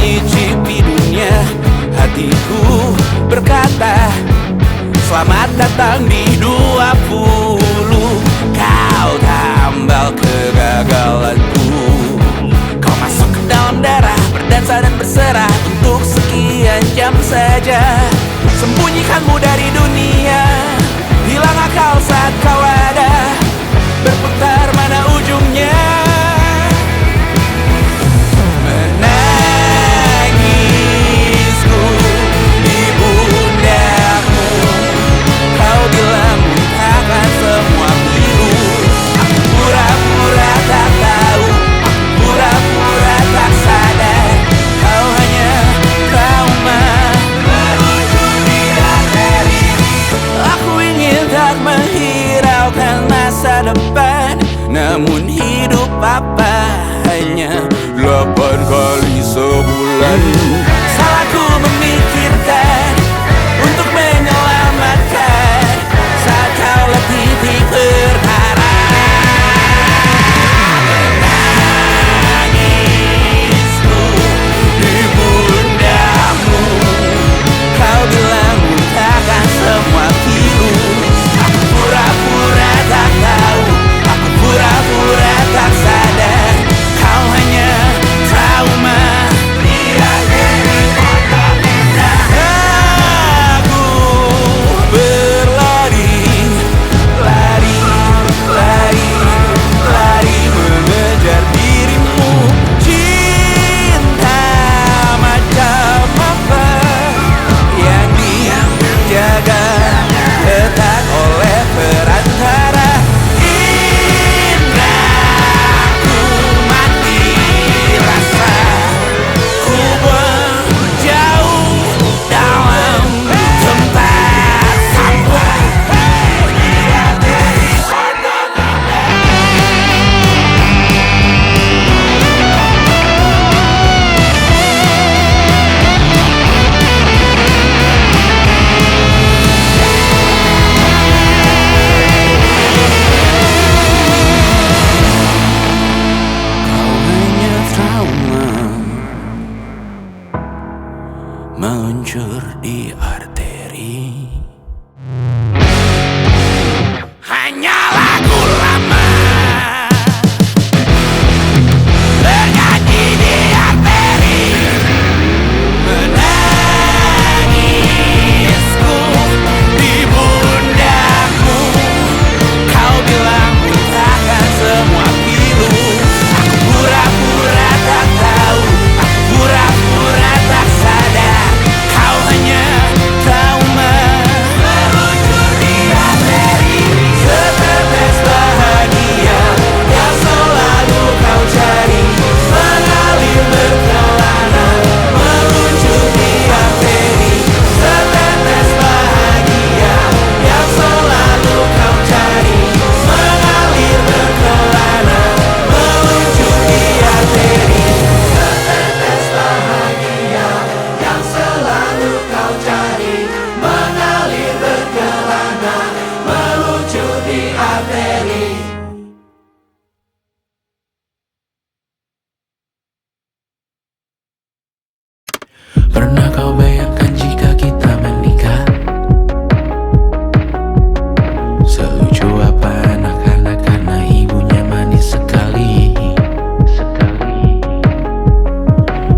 menyicipi dunia. Hatiku berkata, selamat datang di 20. Kau tambal kegagalanku. Kau masuk ke dalam darah, berdansa dan berserah untuk sekian jam saja. Sembunyikanmu dari dunia, hilang akal saat kau ada, berputar mana ujungnya. Menangisku di pundakmu, kau bilang muntahkan semua pilu. Aku pura-pura tak tahu, aku pura-pura tak sadar. Kau hanya trauma merujuk di arteri. Aku ingin tak menghiraukan masa depan, namun hidup apa hanya 8 kali sebulan. Salahku memikirkan untuk menyelamatkan saat kau letih di perkara. Menangisku di pundakmu, kau bilang muntahkan semua pilu. Aku pura-pura tak tahu, aku pura-pura tak sadar. Kau hanya trauma. Aku berlari, lari, lari, lari mengejar dirimu. Cinta macam apa yang dijaga ketat oleh perantara? Indahku mati rasa, ku buang jauh dalam tempat sampah. Kau hanya trauma meluncur di arteri. Hanya lagu lama bernyanyi di arteri. Menangisku di pundakmu, kau bilang muntahkan semua pilu. Aku pura-pura tak tahu, aku pura-pura tak sadar. Kau hanya trauma meluncur di arteri. Setetes bahagia yang selalu kau cari, mengalir berkelana meluncur di arteri. Setetes bahagia yang selalu kau cari, mengalir berkelana meluncur di arteri. Setetes bahagia yang selalu kau cari, mengalir berkelana meluncur di arteri. Pernah kau bayangkan jika kita menikah? Selucu apa anak-anak karena ibunya manis sekali.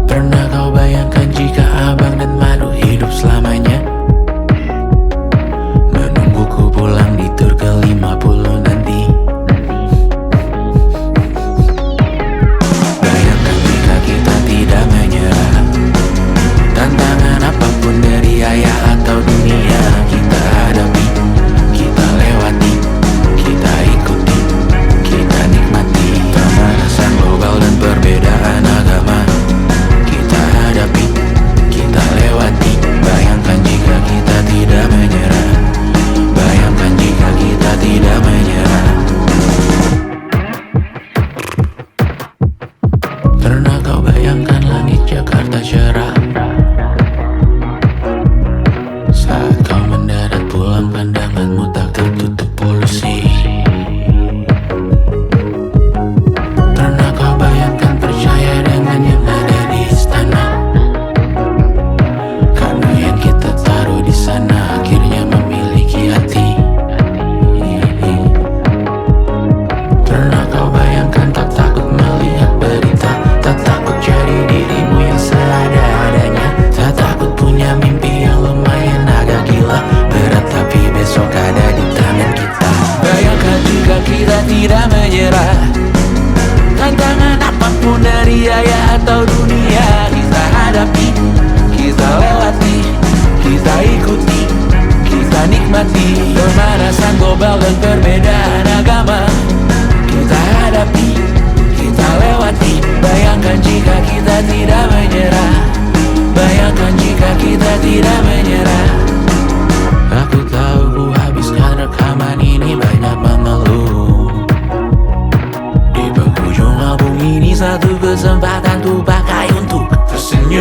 Pernah kau bayangkan jika abang dan madu hidup selamanya? Menungguku pulang di tur ke-50 nanti. Bayangkan jika kita tidak menyerah, tantangan apapun dari ayah atau dunia kita hadapi, kita lewati, kita ikuti, kita nikmati. Pemanasan global dan perbedaan agama kita hadapi, kita lewati. Bayangkan jika kita tidak menyerah, bayangkan jika kita tidak menyerah. Pernah kau bayangkan langit Jakarta cerah saat kau mendarat pulang, pandanganmu tak tertutup polusi. Pernah kau bayangkan percaya dengan yang ada di istana?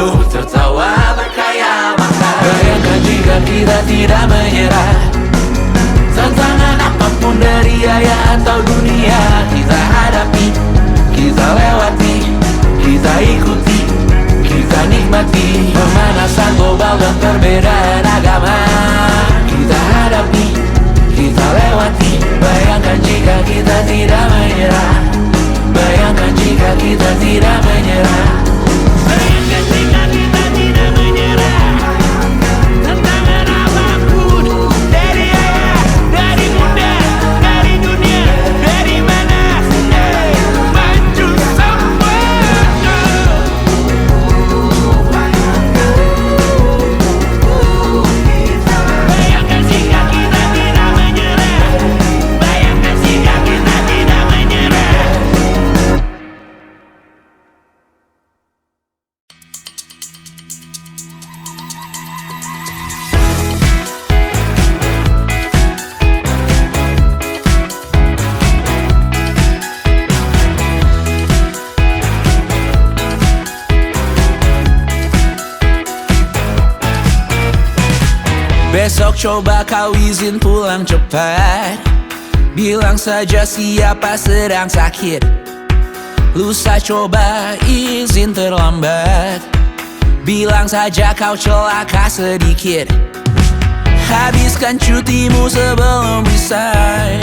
senyum, tertawa, berkaya, makan. Bayangkan jika kita tidak menyerah. Tantangan apapun dari ayah atau dunia, kita hadapi, kita lewati, kita ikuti, kita nikmati. Pemanasan global dan perbedaan agama, kita hadapi, kita lewati. Bayangkan jika kita tidak menyerah. Bayangkan jika kita tidak menyerah. Bayangkan jika kita tidak menyerah. Tantangan apapun dari ayah, dari bunda, dari dunia, dari mana, maju semua. Bayangkan jika kita tidak menyerah. Bayangkan jika kita tidak menyerah. Besok coba kau izin pulang cepat. Bilang saja siapa sedang sakit. Lusa coba izin terlambat. Bilang saja kau celaka sedikit. Habiskan cutimu sebelum resign.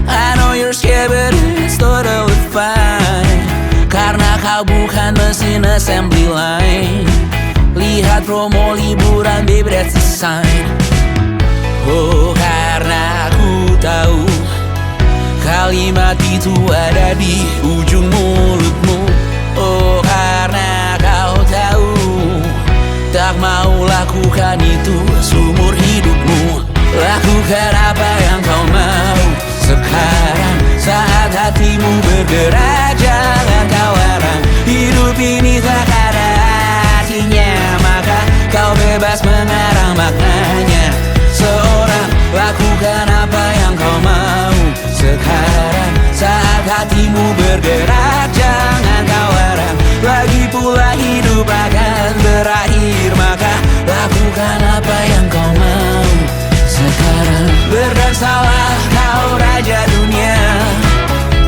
I know you're scared but it's totally fine. Karena kau bukan mesin assembly line. Lihat promo liburan, baby, that's a sign. Oh, karena ku tahu kalimat itu ada di ujung mulutmu. Oh, karena kau tahu tak mau lakukan itu seumur hidupmu. Lakukan apa yang kau mau sekarang, saat hatimu bergerak. Jangan kau larang, hidup ini tak ada artinya, maka kau bebas mengarang maknanya. Seorang, lakukan apa yang kau mau sekarang, saat hatimu bergerak. Jangan kau larang, lagi pula hidup akan berakhir, maka lakukan apa yang kau mau sekarang. Berdansalah kau raja dunia,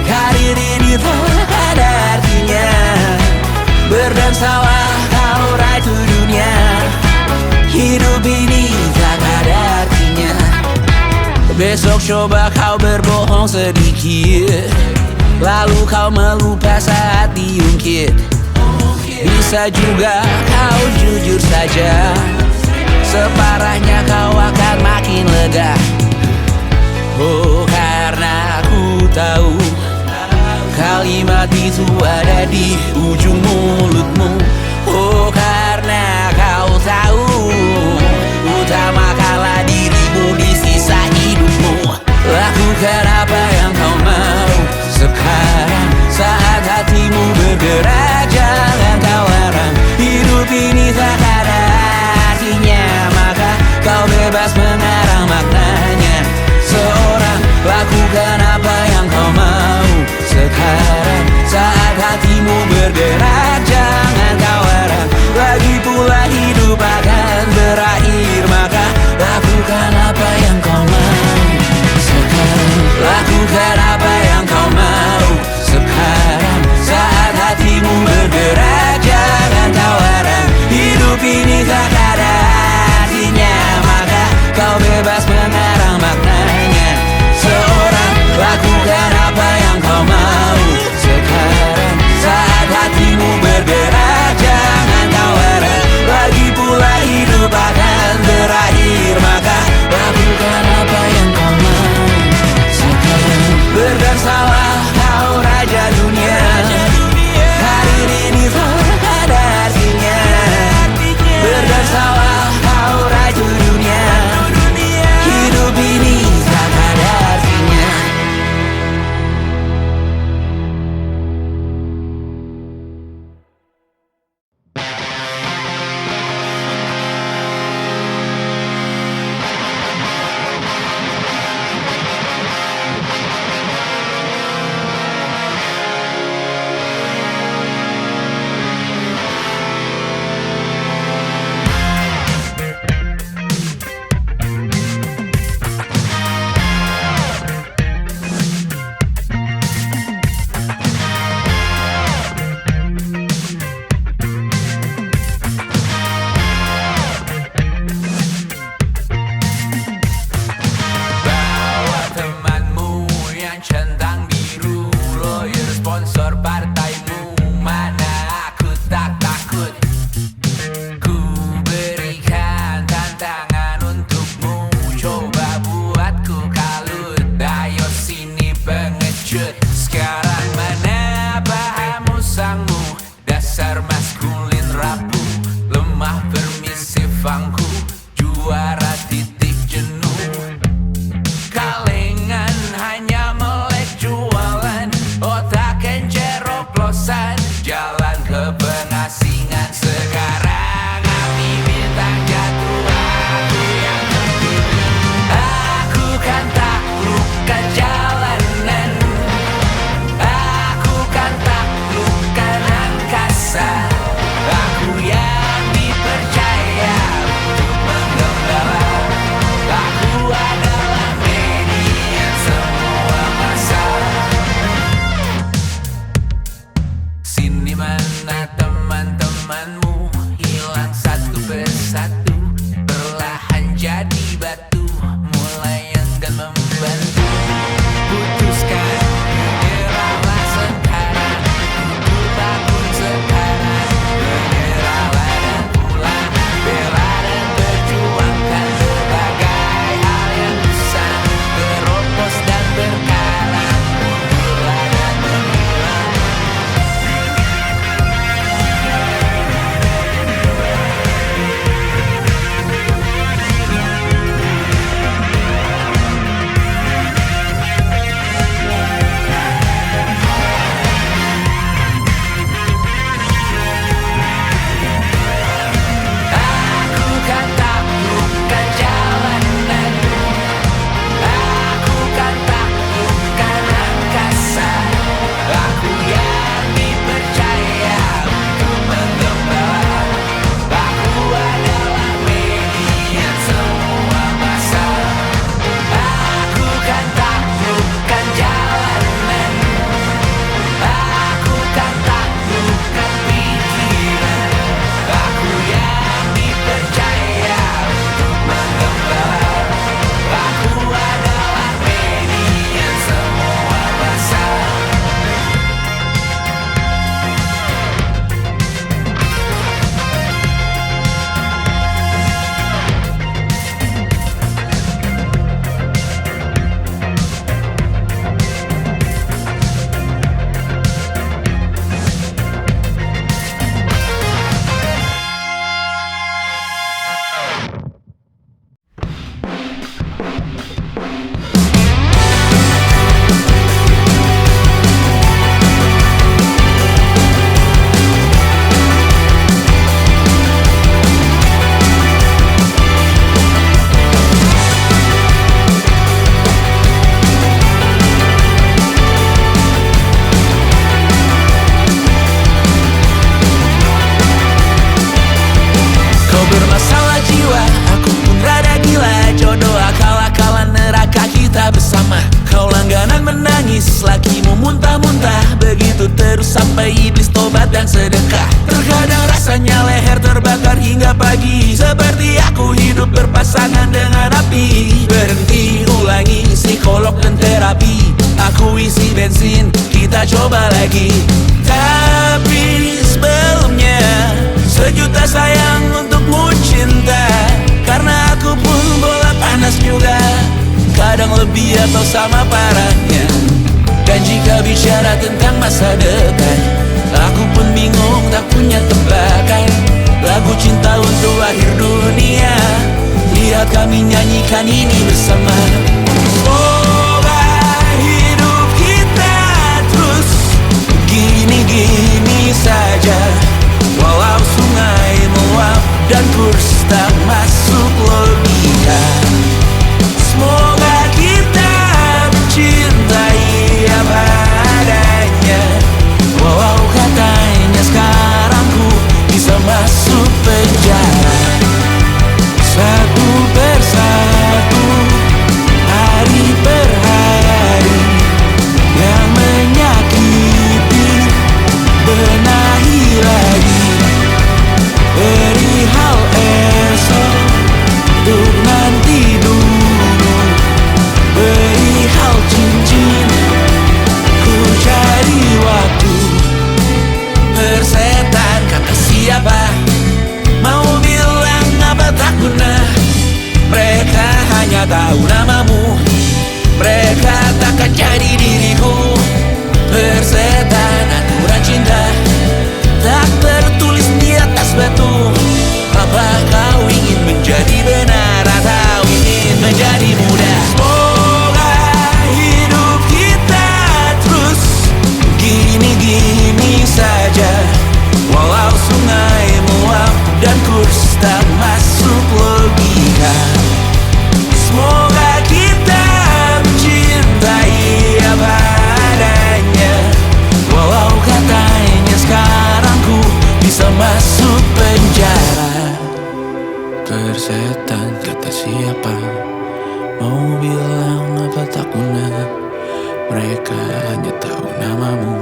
karir ini tak ada artinya. Berdansalah kau ratu dunia, hidup ini tak ada artinya. Besok coba kau berbohong sedikit, lalu kau melupa saat diungkit. Bisa juga kau jujur saja, separahnya kau akan makin lega. Oh, karena ku tahu kalimat itu ada di ujung mulutmu. Oh, karena kau tahu utamakanlah dirimu di sisa hidupmu. Lakukan apa yang kau mau sekarang, saat hatimu bergerak. Jangan kau larang, hidup ini tak ada artinya, maka kau bebas mengarang maknanya. Seorang, lakukan apa yang kau mau sekarang, saat hatimu bergerak. Jangan kau larang, hingga pagi. Seperti aku hidup berpasangan dengan api. Berhenti, ulangi psikolog dan terapi. Aku isi bensin, kita coba lagi. Tapi sebelumnya, sejuta sayang untukmu cinta. Karena aku pun bola panas juga, kadang lebih atau sama parahnya. Dan jika bicara tentang masa depan, aku pun bingung tak punya tebakan. Lagu cinta untuk akhir dunia, lihat kami nyanyikan ini bersama. Semoga hidup kita terus gini-gini saja. Walau sungai meluap dan kurs tak masuk logika. Semoga kita mencintai apa adanya. Walau katanya sekarang ku bisa masuk penjara. Satu persatu, hari per hari, yang menyakiti benahi lagi. Perihal esok, untuk nanti dulu. Perihal cincin, ku cari waktu. Persetan kata siapa, mau bilang apa tak guna. Mereka hanya tahu namamu, mereka takkan jadi diriku. Persetan aturan cinta, tak tertulis di atas batu. Apa kau ingin menjadi benar atau ingin menjadi muda? Semoga hidup kita terus gini-gini saja. Walau sungai meluap dan kurs tak masuk logika. Semoga kita mencintai apa adanya. Walau katanya sekarang ku bisa masuk penjara. Persetan kata siapa, mau bilang apa tak guna. Mereka hanya tahu namamu,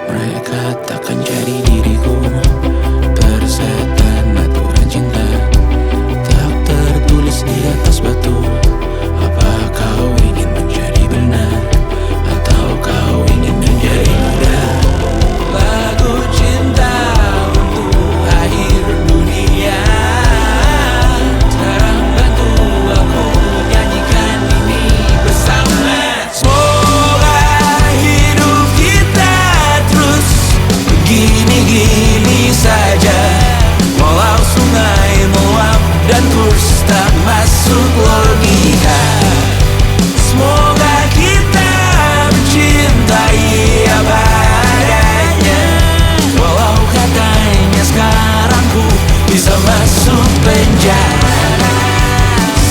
mereka takkan jadi diriku. Persetan aturan cinta, tak tertulis di atas batu. Apa kau ingin menjadi benar atau kau ingin menjadi muda? Lagu cinta untuk akhir dunia, sekarang bantu aku nyanyikan ini bersama. Semoga hidup kita terus gini-gini saja. Walau sungai meluap dan kurs tak masuk logika. Semoga kita mencintai apa adanya. Walau katanya sekarang ku bisa masuk penjara.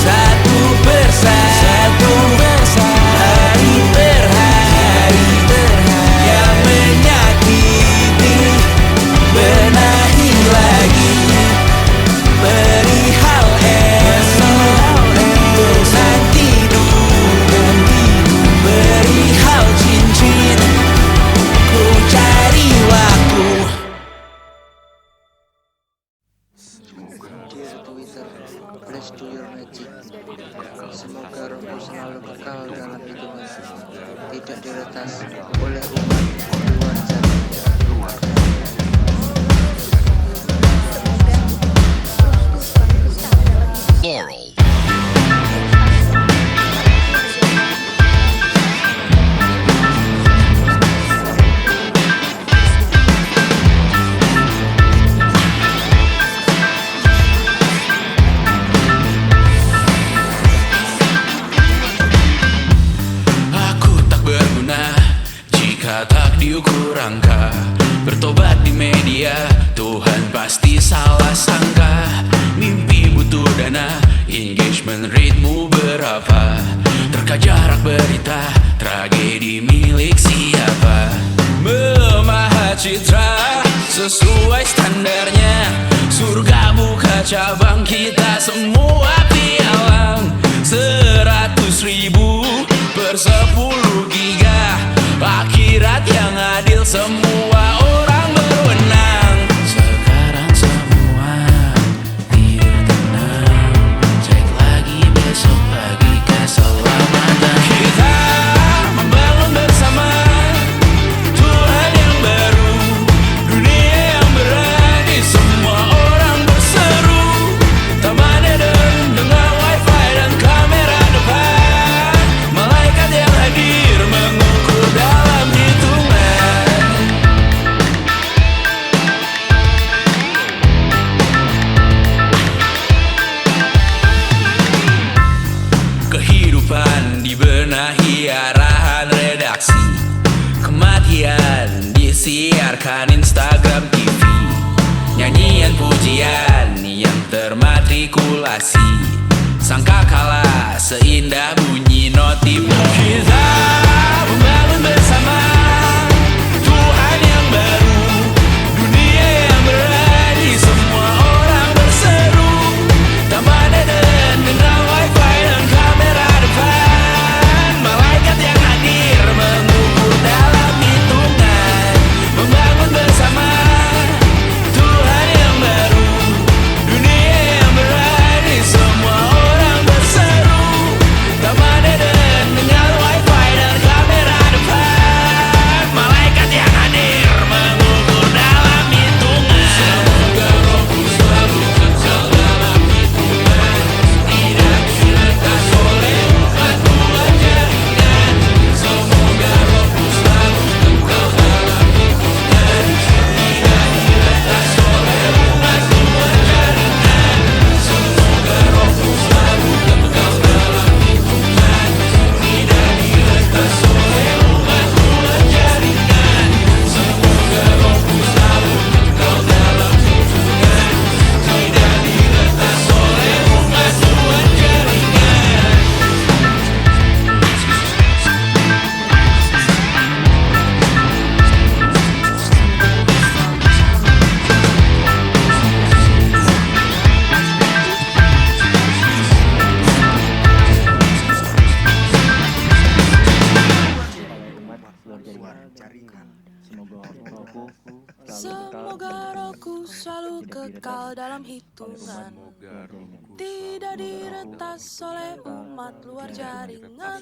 Satu persatu, hari per hari, yang menyakiti benahi lagi. Perihal esok, nanti dulu. Perihal cincin, ku cari waktu. Dear Twitter, please do your magic. Semoga rohku selalu kekal dalam hitungan, tidak diretas oleh umat luar sana. Laurel. Aku tak berguna jika tak diukur angka. Bertobat di media, Tuhan pasti salah sangka. Mimpi butuh dana, engagement rate-mu berapa? Terka jarak berita, tragedi milik siapa? Memahat citra sesuai standarnya. Surga buka cabang, kita semua pialang. 100.000 per 10 giga. Akhirat yang adil, semua orang berwenang. Sekarang semua kalian yang termatrikulasi, sangka kalah seindah bunyi notif. Kita membangun bersama Tuhan yang baru, dunia yang berani, semua orang berseru. Taman Eden dengan wifi dan kamera depan, malaikat yang hadir mengukur dalam hitungan. Membangun bersama Tuhan yang baru, dunia yang berani, semua orang berseru. Taman Eden dengan wifi dan kamera depan, malaikat yang hadir mengukur dalam hitungan. Semoga rohku selalu kekal dalam hitungan, tidak diretas oleh umatku jaringan. Semoga rohku selalu kekal dalam hitungan, tidak diretas oleh umatku jaringan. Semoga rohku selalu kekal dalam hitungan, tidak diretas oleh umatku jaringan. Semoga rohku selalu kekal dalam hitungan, tidak diretas oleh umatku jaringan. Semoga rohku selalu kekal dalam hitungan, tidak diretas oleh umat luar jaringan.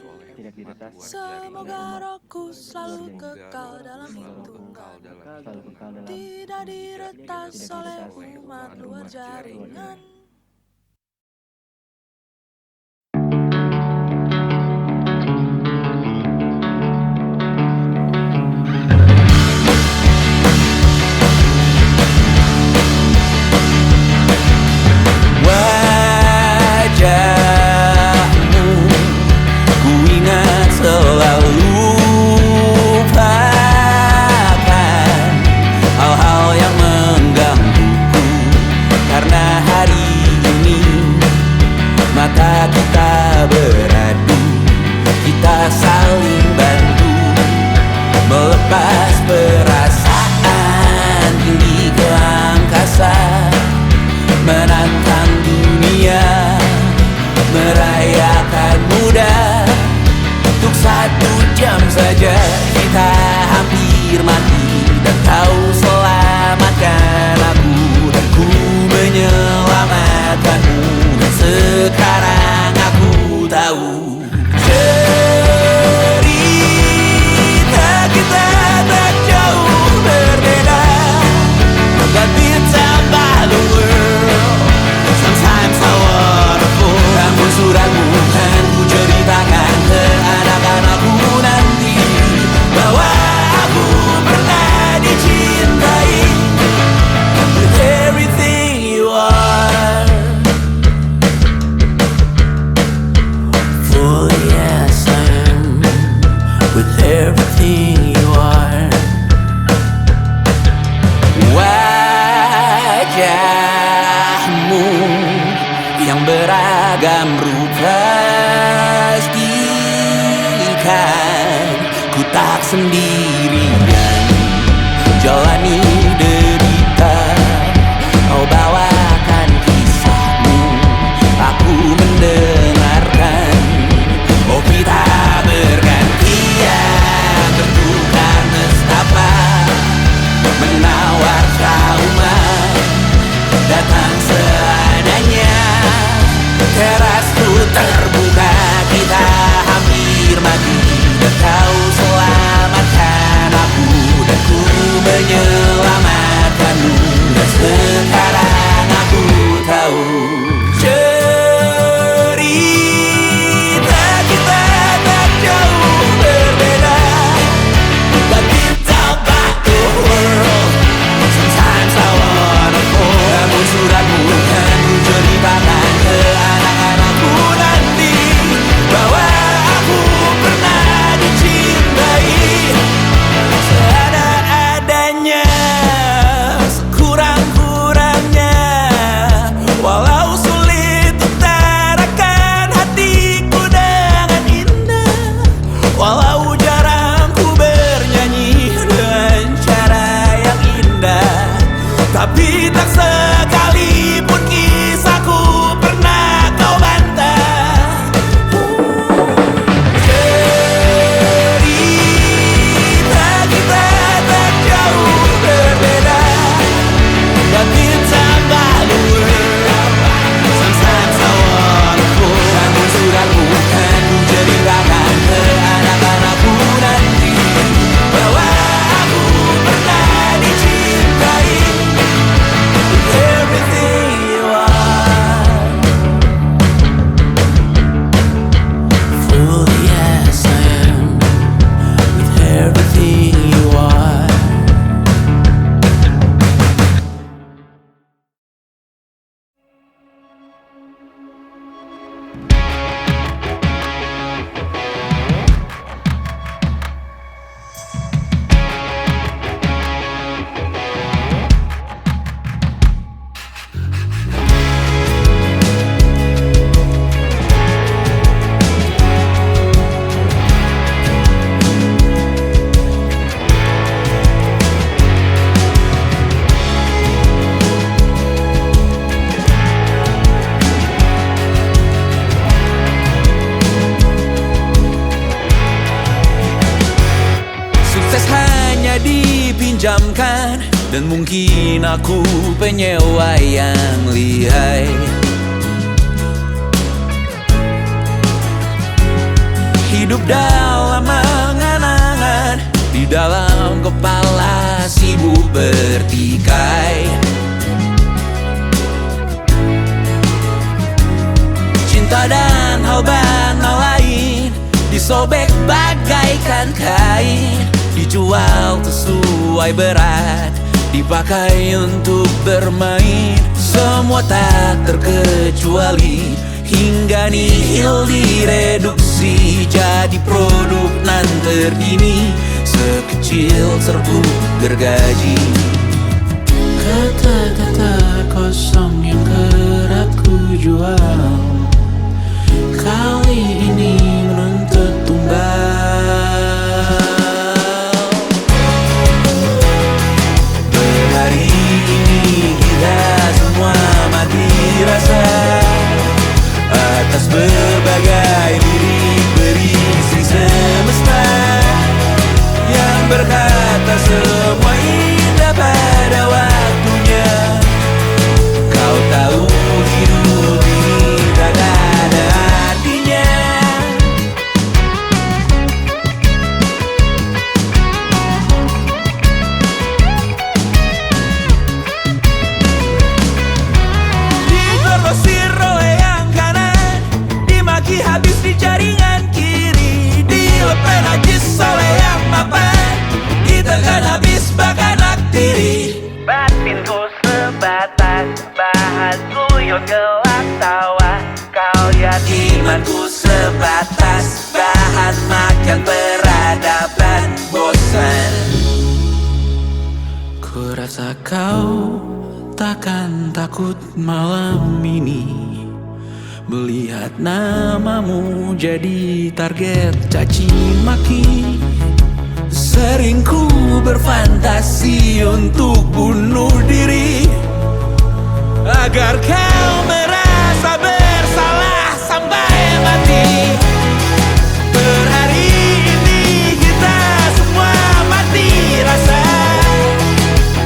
Semoga rohku selalu kekal dalam hitungan, tidak diretas oleh umat luar jaringan. Wajahmu ku ingat selalu, lupakan hal-hal yang menggangguku. Karena hari ini mata kita beradu, kita saling bantu melepas perasaan tinggi ke angkasa, menantang dunia, merayakan muda. Untuk 1 jam saja kita hampir mati, dan kau selamatkan aku, dan ku menyelamatkanmu. Dan sekarang aku tahu cerita kita tak jauh berbeda, but it's about the world. Sometimes I waterfall. Namun suratmu kan ku ceritakan ke anak-anakku nanti, bahwa aku pernah dicintai with everything you are. For yes I am, with everything you are. Wajahmu yang beragam rupa, pastikan ku tak sendirian jalani derita. Kau bawakan kisahmu, aku mendengarkan. Oh kita bergantian, bertukar nestapa, menawar trauma, datang seadanya. Terasku terbuka, kita hampir mati, dan kau selamatkan aku, dan ku menyelam. perjuangkan, dan mungkin aku penyewa yang lihai. Hidup dalam angan-angan, di dalam kepala sibuk bertikai. Cinta dan hal banal lain disobek bagaikan kain, dijual sesuai berat, dipakai untuk bermain. Semua tak terkecuali, hingga nihil direduksi jadi produk nan terdini, sekecil serbuk gergaji. Kata-kata kosong yang kerap ku jual, kali ini menuntut tumbal. Hari ini kita semua mati rasa atas berbagai lirik berisi semesta yang berkata semua indah pada waktunya. Kau tahu hidup ini tak ada artinya. Digrosir oleh yang kanan, dimaki habis di jaringan kiri, dilepeh najis oleh yang mapan, ditekan habis bahkan aktiri. Batinku sebatas bahan guyon gelak tawa, kau lihat Imanku sebatas bahan makan peradaban bosan. Ku rasa kau takkan takut malam ini melihat namamu jadi target caci maki. Sering ku berfantasi untuk bunuh diri agar kau merasa bersalah sampai mati. Per hari ini kita semua mati rasa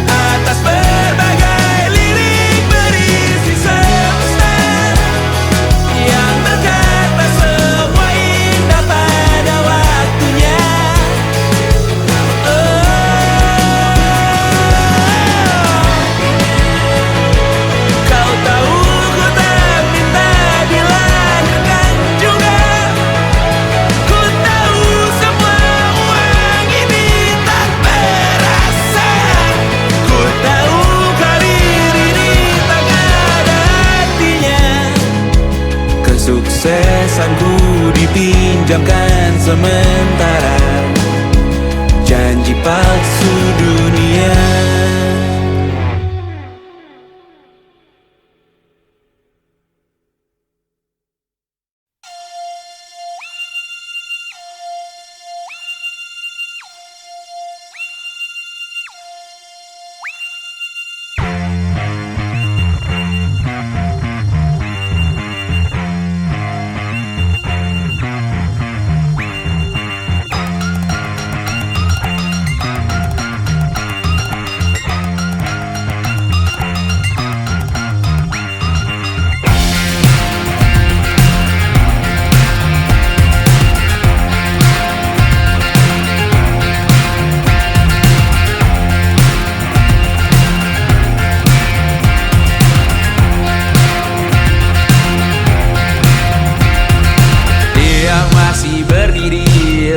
atas berbagai lirik berisi semesta yang berkata semua indah pada waktunya. Kau tahu ku tak minta dilahirkan juga. Ku tahu semua uang ini tak berasa. Ku tahu karir ini tak ada artinya. Kesuksesanku dipinjamkan sementara, janji palsu dunia.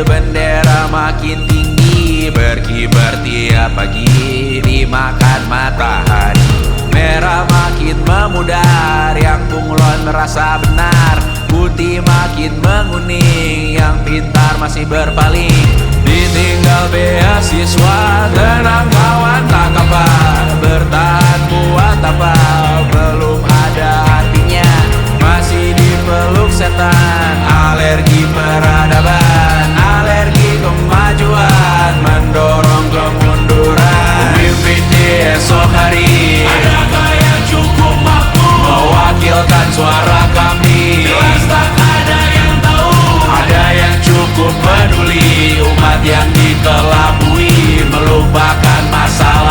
Bendera makin tinggi, berkibar tiap pagi, dimakan matahari. Merah makin memudar, yang bunglon merasa benar. Putih makin menguning, yang pintar masih berpaling. Ditinggal beasiswa, tenang kawan tak kabar. Bertahan buat apa, belum ada artinya. Masih dipeluk setan, alergi peradaban, alergi kemajuan, mendorong kemunduran. Pemimpin di esok hari, adakah yang cukup mampu mewakilkan suara kami? Jelas tak ada yang tahu. Ada yang cukup peduli, umat yang dikelabui, melupakan masalah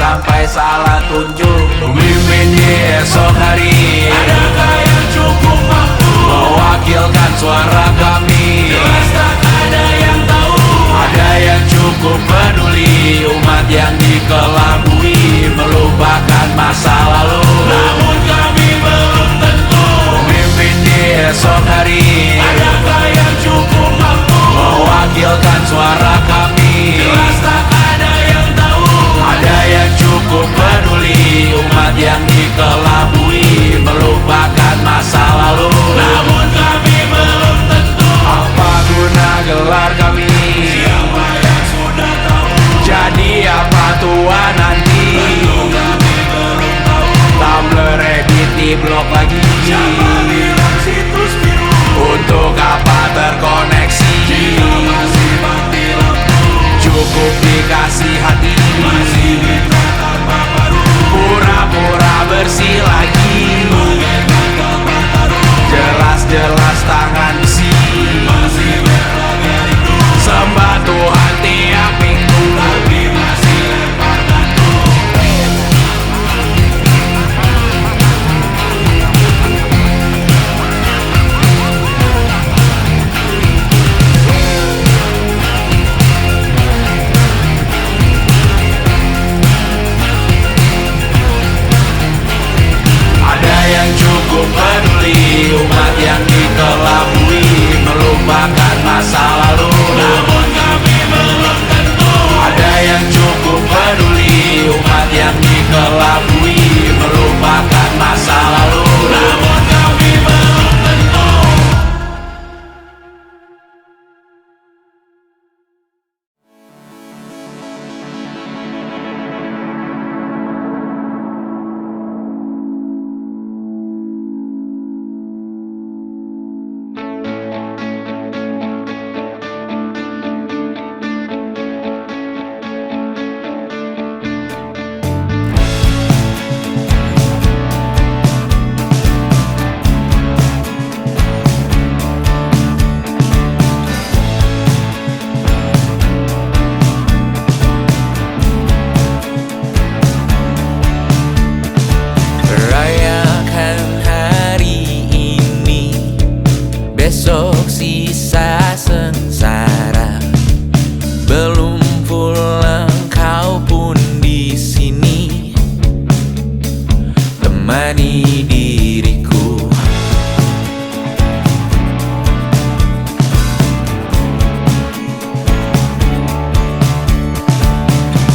sampai salah tunjuk. Pemimpin di esok hari, adakah yang cukup mampu mewakilkan suara kami? Jelas tak ada yang tahu. Ada yang cukup peduli umat yang dikelabui, melupakan masa lalu. Namun kami belum tentu pemimpin di esok hari, adakah yang cukup mampu mewakilkan suara kami? Jelas tak ada yang tahu. Ada yang cukup peduli umat yang dikelabui, melupakan masa lalu. Namun kami belum tentu. Apa guna gelar kami? Siapa yang sudah tahu? Jadi apa tua nanti? Tentu kami belum tahu. Tumblr, edit di blog lagi. Siapa bilang situs biru? Untuk apa terkoneksi? Jika masih mati lampu, cukup dikasih hati. Masih minta tanpa baru, pura-pura bersih lagi. Jelas-jelas tangan besi, masih berlaga rindu. Sembah Tuhan tiap minggu, tapi masih lempar batu. Ada yang cukup peduli umat yang dikelabui, melupakan masa lalu. Namun kami belum tentu. Ada yang cukup peduli umat yang dikelabui, melupakan masa lalu. Namun kami belum tentu. Rayakan hari ini, besok sisa sengsara. Belum pulang kau pun di sini, temani diriku.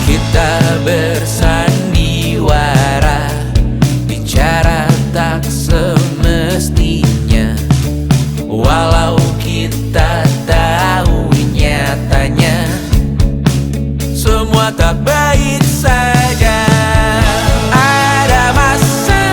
Kita bersandiwara, bicara tak semestinya. Walau kita tahu nyatanya semua tak baik saja. Ada masa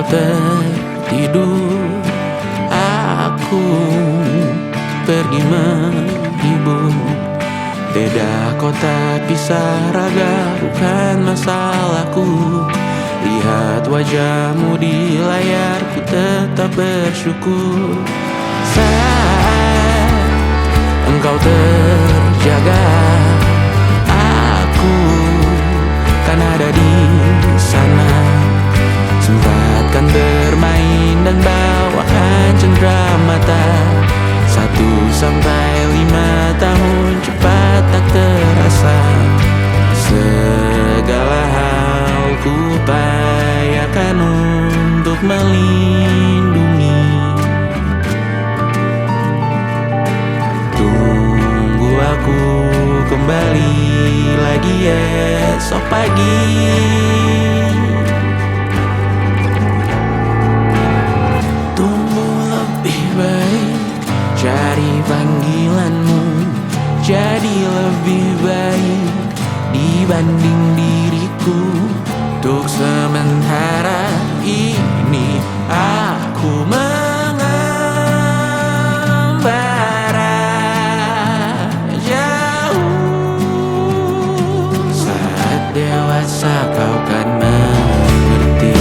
tertidur, aku pergi menghibur. Beda kota pisah raga bukan masalahku. Lihat wajahmu di layar, ku tetap bersyukur. Saat engkau terjaga, aku kan ada di sana. Sempatkan bermain dan bawakan cenderamata. 1-5 tahun cepat tak terasa. Segala hal ku upayakan untuk melindungi. Tunggu aku kembali lagi esok pagi. Tumbuh lebih baik, cari panggilanmu. Jadi lebih baik dibanding diriku. Untuk sementara ini aku mengembara jauh. Saat dewasa kau kan mengerti.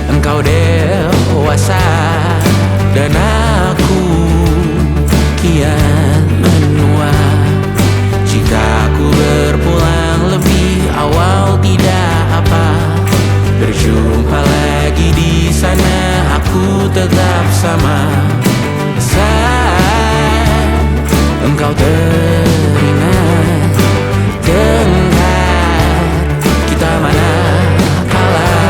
Engkau dewasa dan aku kian menua. Jika aku berpulang lebih awal tidak apa. Berjumpa lagi di sana, aku tetap sama. Saat engkau teringat tengkar kita mana kalah.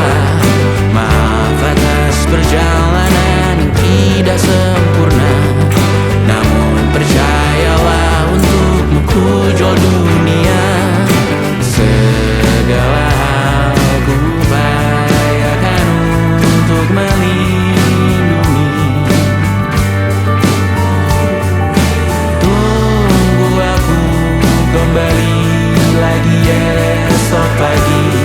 Maaf atas perjalanan yang tidak sempurna, namun percayalah untukmu ku jual dunia. Segala hal ku upayakan untuk melindungi. Tunggu aku kembali lagi esok pagi.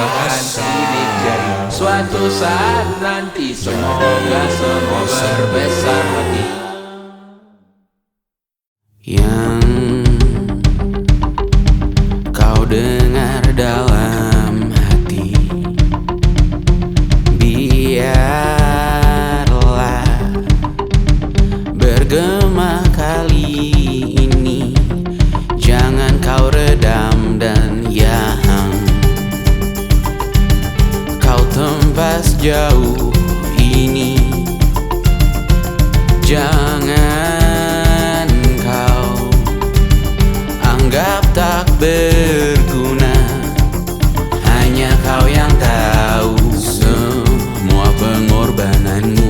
akan sidik jari. Suatu saat nanti semoga semua berbesar hati. Yang kau dengar dalam hati, biarlah bergema kali ini. Jangan kau redam dan yang kau tembas jauh ini. Jangan kau anggap tak berguna. Hanya kau yang tahu semua pengorbananmu.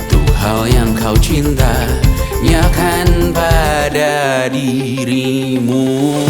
Tuh hal yang kau cinta, nyakan pada dirimu.